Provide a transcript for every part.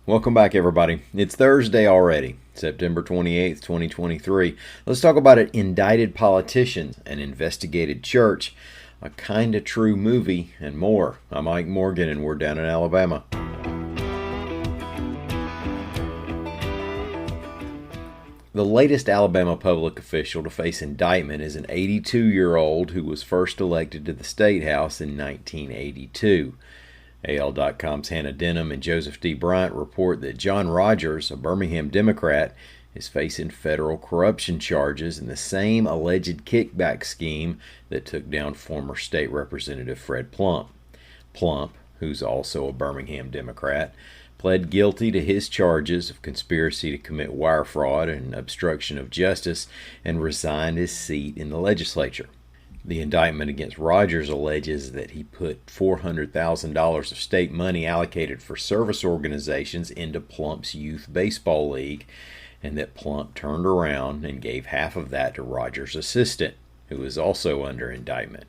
Welcome back, everybody. It's Thursday already, September 28th, 2023. Let's talk about it. Indicted politicians, an investigated church, a kinda true movie, and more. I'm Mike Morgan, and we're down in Alabama. The latest Alabama public official to face indictment is an 82-year-old who was first elected to the State House in 1982. AL.com's Hannah Denham and Joseph D. Bryant report that John Rogers, a Birmingham Democrat, is facing federal corruption charges in the same alleged kickback scheme that took down former state representative Fred Plump. Plump, who's also a Birmingham Democrat, pled guilty to his charges of conspiracy to commit wire fraud and obstruction of justice and resigned his seat in the legislature. The indictment against Rogers alleges that he put $400,000 of state money allocated for service organizations into Plump's youth baseball league, and that Plump turned around and gave half of that to Rogers' assistant, who is also under indictment.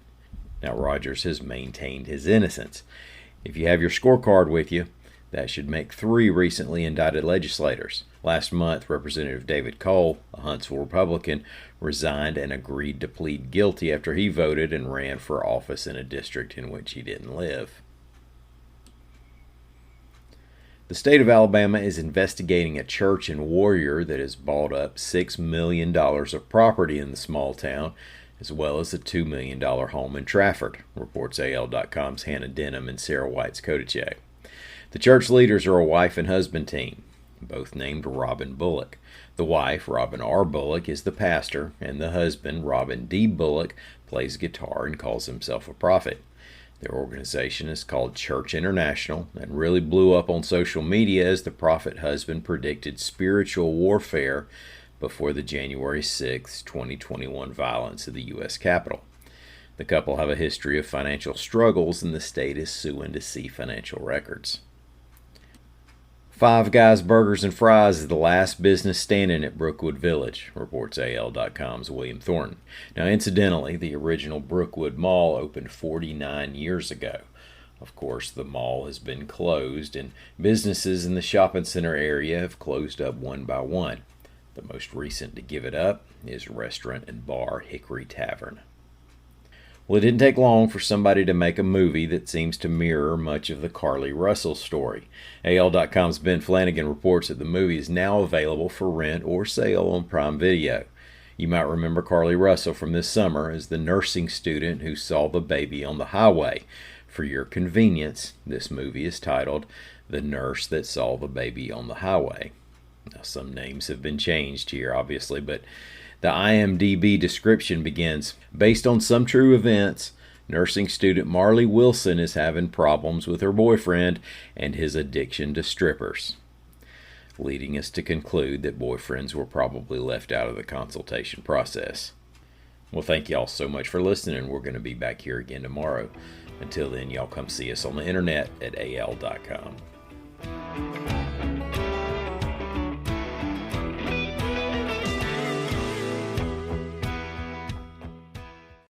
Now, Rogers has maintained his innocence. If you have your scorecard with you, that should make 3 recently indicted legislators. Last month, Representative David Cole, a Huntsville Republican, resigned and agreed to plead guilty after he voted and ran for office in a district in which he didn't live. The state of Alabama is investigating a church in Warrior that has bought up $6 million of property in the small town, as well as a $2 million home in Trafford, reports AL.com's Hannah Denham and Sarah White's Kotiche. The church leaders are a wife and husband team, both named Robin Bullock. The wife, Robin R. Bullock, is the pastor, and the husband, Robin D. Bullock, plays guitar and calls himself a prophet. Their organization is called Church International and really blew up on social media as the prophet husband predicted spiritual warfare before the January 6, 2021 violence at the U.S. Capitol. The couple have a history of financial struggles, and the state is suing to see financial records. Five Guys Burgers and Fries is the last business standing at Brookwood Village, reports AL.com's William Thornton. Now, incidentally, the original Brookwood Mall opened 49 years ago. Of course, the mall has been closed, and businesses in the shopping center area have closed up one by one. The most recent to give it up is restaurant and bar Hickory Tavern. Well, it didn't take long for somebody to make a movie that seems to mirror much of the Carly Russell story. AL.com's Ben Flanagan reports that the movie is now available for rent or sale on Prime Video. You might remember Carly Russell from this summer as the nursing student who saw the baby on the highway. For your convenience, this movie is titled The Nurse That Saw the Baby on the Highway. Now, some names have been changed here, obviously, but the IMDb description begins, based on some true events, nursing student Marley Wilson is having problems with her boyfriend and his addiction to strippers, leading us to conclude that boyfriends were probably left out of the consultation process. Well, thank y'all so much for listening. We're going to be back here again tomorrow. Until then, y'all come see us on the internet at al.com.